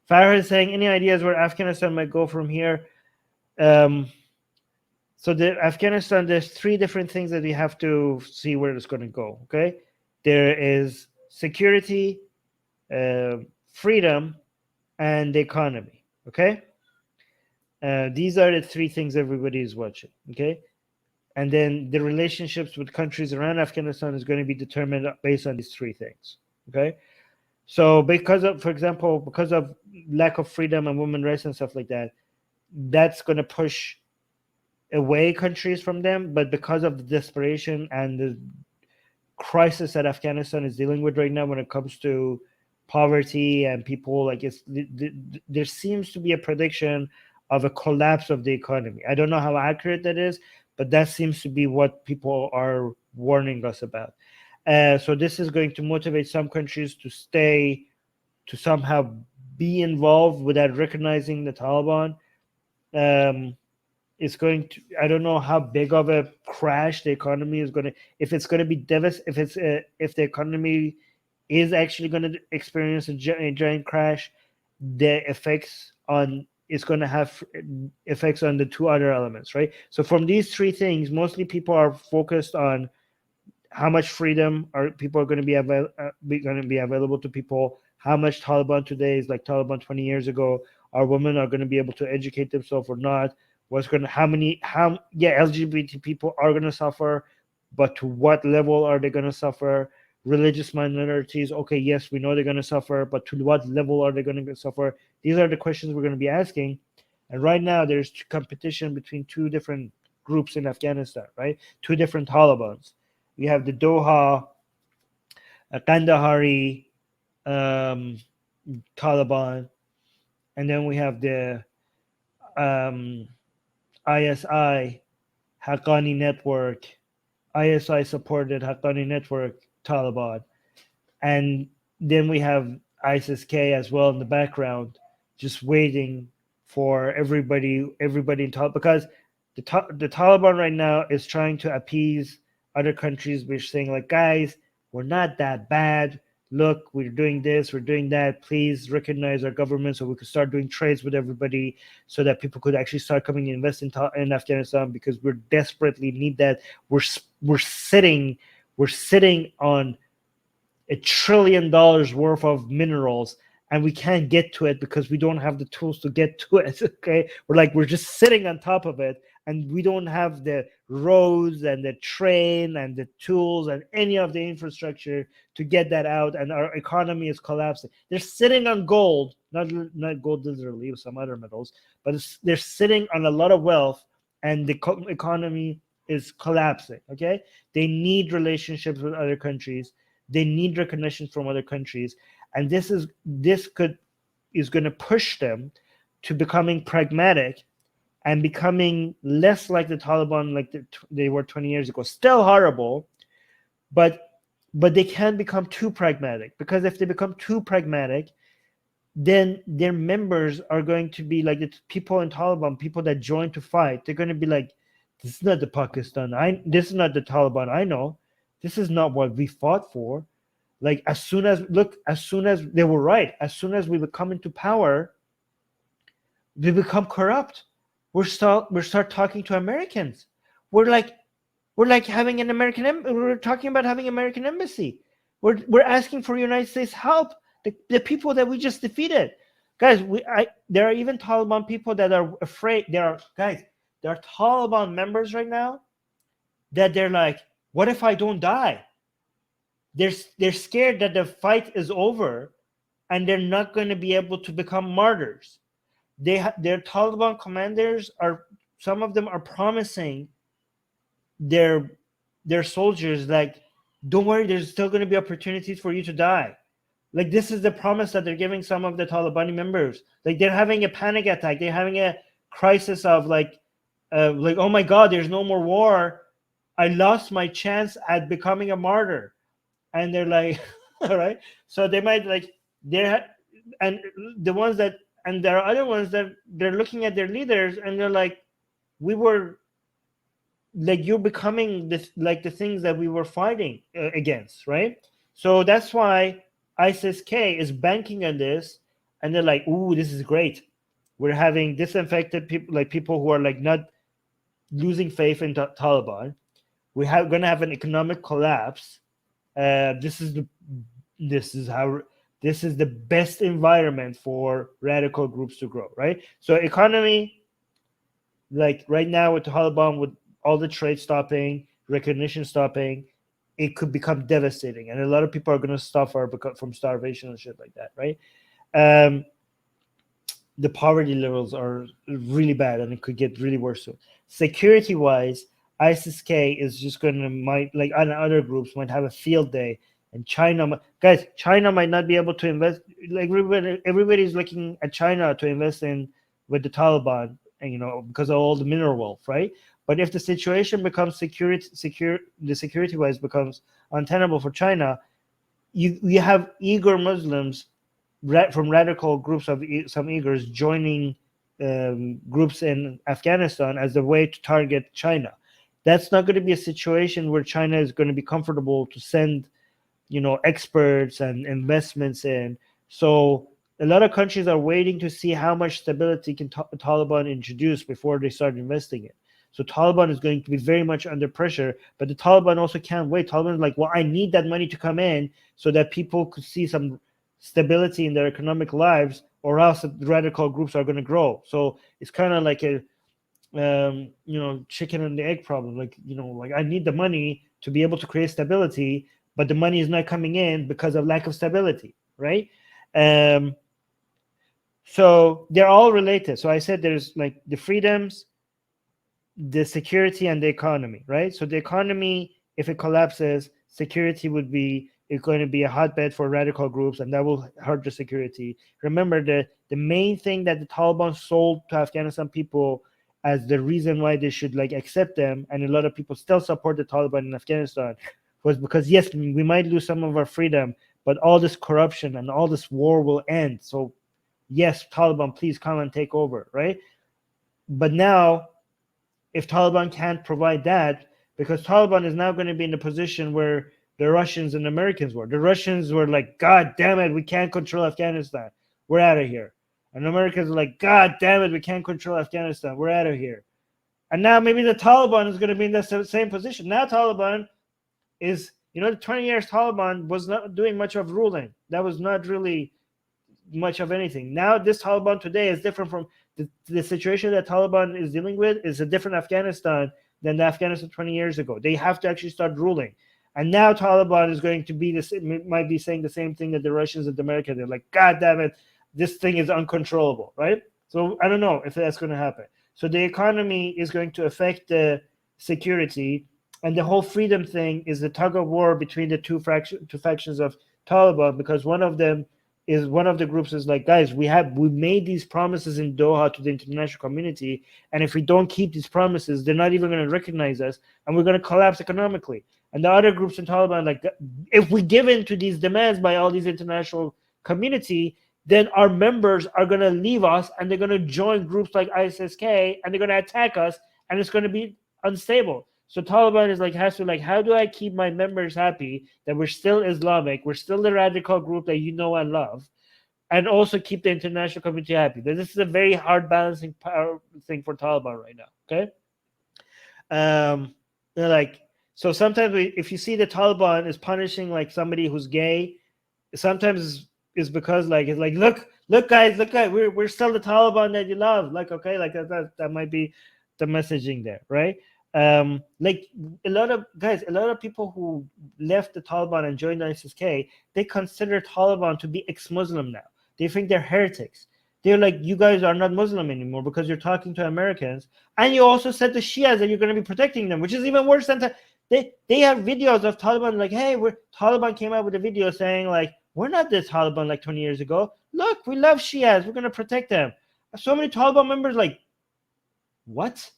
Farah is saying, any ideas where Afghanistan might go from here? So Afghanistan, there's three different things that we have to see where it's going to go. Okay, there is security, freedom, and the economy. Okay, these are the three things everybody is watching. Okay, and then the relationships with countries around Afghanistan is going to be determined based on these three things. Okay, so because of, for example, because of lack of freedom and women's rights and stuff like that, that's going to push away countries from them. But because of the desperation and the crisis that Afghanistan is dealing with right now when it comes to poverty and people, like there seems to be a prediction of a collapse of the economy. I don't know how accurate that is, but that seems to be what people are warning us about. So this is going to motivate some countries to somehow be involved without recognizing the Taliban. It's going to, I don't know how big of a crash the economy is going to, if it's going to be devastating, if the economy is actually going to experience a giant crash, the effects on, it's going to have effects on the two other elements, right? So from these three things, mostly people are focused on how much freedom are people are going to be available to people, how much Taliban today is like Taliban 20 years ago, are women are going to be able to educate themselves or not, LGBT people are going to suffer, but to what level are they going to suffer? Religious minorities, okay, yes, we know they're going to suffer, but to what level are they going to suffer? These are the questions we're going to be asking. And right now there's competition between two different groups in Afghanistan, right? Two different Talibans. We have the Doha, Kandahari Taliban, and then we have the ISI, Haqqani Network, ISI supported Haqqani Network, Taliban. And then we have ISIS-K as well in the background, just waiting for everybody in Taliban, because the Taliban right now is trying to appease other countries, which saying like, guys, we're not that bad. Look, we're doing this, we're doing that. Please recognize our government so we could start doing trades with everybody, so that people could actually start coming and invest in Afghanistan, because we desperately need that. We're sitting on $1 trillion worth of minerals, and we can't get to it because we don't have the tools to get to it. Okay, we're just sitting on top of it, and we don't have the roads and the train and the tools and any of the infrastructure to get that out, and our economy is collapsing. They're sitting on gold, not gold literally, with some other metals, but they're sitting on a lot of wealth, and the economy is collapsing. Okay, they need relationships with other countries. They need recognition from other countries, and this is going to push them to becoming pragmatic and becoming less like the Taliban, like they were 20 years ago. Still horrible, but they can't become too pragmatic, because if they become too pragmatic, then their members are going to be like the people in Taliban, people that join to fight. They're going to be like, this is not the Pakistan. This is not the Taliban I know. This is not what we fought for. Like, as soon as they were right, as soon as we would come into power, we become corrupt. We start talking to Americans. We're having an American. We're talking about having American embassy. We're asking for United States help. The people that we just defeated, guys. There are even Taliban people that are afraid. There are Taliban members right now that they're like, what if I don't die? They're scared that the fight is over and they're not going to be able to become martyrs. Their Taliban commanders some of them are promising their soldiers, like, don't worry, there's still going to be opportunities for you to die. Like, this is the promise that they're giving some of the Taliban members. Like, they're having a panic attack. They're having a crisis of like, oh my God, there's no more war. I lost my chance at becoming a martyr. And they're like, all right. So they might and the ones that, and there are other ones that they're looking at their leaders and they're like, we were like, you're becoming this, like the things that we were fighting against, right? So that's why ISIS-K is banking on this, and they're like, "Ooh, this is great. We're having disinfected people, like people who are like not losing faith in Taliban. We're going to have an economic collapse. This is the best environment for radical groups to grow, right? So economy, like right now with the Taliban, with all the trade stopping, recognition stopping, it could become devastating, and a lot of people are going to suffer from starvation and shit like that, right? The poverty levels are really bad, and it could get really worse soon. Security wise, ISIS-K is just going to like other groups might have a field day, and China might not be able to invest. Like everybody's looking at China to invest in with the Taliban, and because of all the mineral wealth, right? But if the situation becomes security wise becomes untenable for China, you have eager Muslims from radical groups of some Uyghurs joining groups in Afghanistan as a way to target China. That's not going to be a situation where China is going to be comfortable to send, experts and investments in. So a lot of countries are waiting to see how much stability can Taliban introduce before they start investing in. So Taliban is going to be very much under pressure, but the Taliban also can't wait. Taliban is like, well, I need that money to come in so that people could see some stability in their economic lives, or else the radical groups are going to grow. So it's kind of like a chicken and the egg problem. Like I need the money to be able to create stability, but the money is not coming in because of lack of stability, right? So they're all related. So I said there's like the freedoms, the security, and the economy, right? So the economy, if it collapses, security would be going to be a hotbed for radical groups, and that will hurt the security. Remember, the main thing that the Taliban sold to Afghanistan people as the reason why they should like accept them, and a lot of people still support the Taliban in Afghanistan, was because yes, we might lose some of our freedom, but all this corruption and all this war will end. So yes, Taliban, please come and take over, right? But now, if Taliban can't provide that, because Taliban is now going to be in a position where the Russians and Americans were. The Russians were like, God damn it, we can't control Afghanistan. We're out of here. And the Americans are like, God damn it, we can't control Afghanistan. We're out of here. And now maybe the Taliban is going to be in the same position. Now Taliban is, the 20 years Taliban was not doing much of ruling. That was not really much of anything. Now this Taliban today is different from the situation that Taliban is dealing with is a different Afghanistan than the Afghanistan 20 years ago. They have to actually start ruling. And now Taliban is going to might be saying the same thing that the Russians and the Americans. They're like, God damn it, this thing is uncontrollable, right? So I don't know if that's going to happen. So the economy is going to affect the security, and the whole freedom thing is the tug of war between the two factions of Taliban, because one of the groups is like, guys, we made these promises in Doha to the international community, and if we don't keep these promises, they're not even going to recognize us, and we're going to collapse economically. And the other groups in Taliban, like, if we give in to these demands by all these international community, then our members are going to leave us, and they're going to join groups like ISIS-K, and they're going to attack us, and it's going to be unstable. So Taliban is like, has to like, how do I keep my members happy that we're still Islamic, we're still the radical group that you know and love, and also keep the international community happy? This is a very hard balancing power thing for Taliban right now. Okay, they're like, so sometimes if you see the Taliban is punishing like somebody who's gay, sometimes it's because like it's like, look guys, we're still the Taliban that you love. Like, okay, like that might be the messaging there, right? Like a lot of people who left the Taliban and joined ISIS-K, they consider Taliban to be ex-Muslim now. They think they're heretics. They're like, you guys are not Muslim anymore because you're talking to Americans, and you also said to Shias that you're going to be protecting them, which is even worse than they have videos of Taliban like, hey, Taliban came out with a video saying like, we're not the Taliban like 20 years ago. Look, we love Shias. We're going to protect them. So many Taliban members like, what?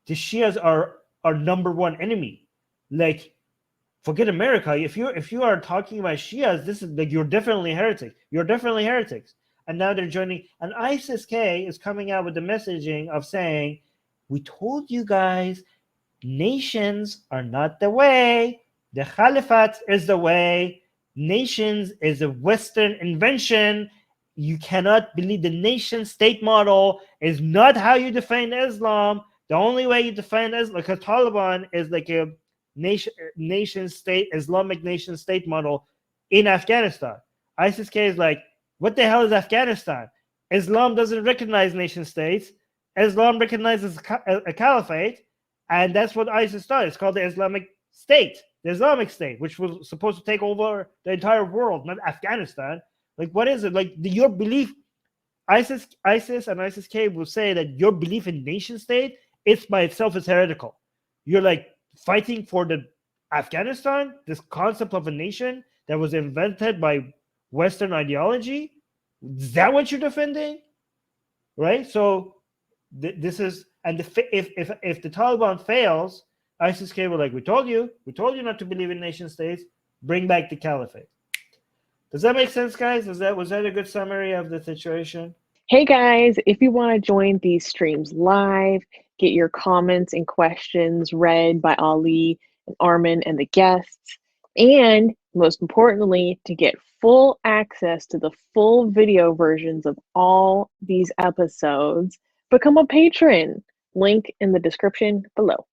The Shias are our number one enemy. Like, forget America. If you are talking about Shias, this is like, you're definitely heretics. You're definitely heretics. And now they're joining. And ISIS-K is coming out with the messaging of saying, we told you guys, nations are not the way. The Caliphate is the way. Nations is a Western invention. you cannot believe the nation state model is not how you define Islam. The only way you define Islam, because Taliban is like a nation state, Islamic nation state model in Afghanistan. ISIS-K is like, what the hell is Afghanistan? Islam doesn't recognize nation states. Islam recognizes a caliphate, and that's what ISIS does. It's called the Islamic State, the Islamic State, which was supposed to take over the entire world, not Afghanistan. Like, what is it? Like, your belief, ISIS and ISIS-K will say that your belief in nation state, it's by itself is heretical. You're like fighting for the Afghanistan, this concept of a nation that was invented by Western ideology. Is that what you're defending? Right? So this is, and if the Taliban fails, ISIS-K will like, we told you not to believe in nation states, bring back the caliphate. Does that make sense, guys? Was that a good summary of the situation? Hey guys, if you want to join these streams live, get your comments and questions read by Ali and Armin and the guests, and most importantly, to get full access to the full video versions of all these episodes, become a patron. Link in the description below.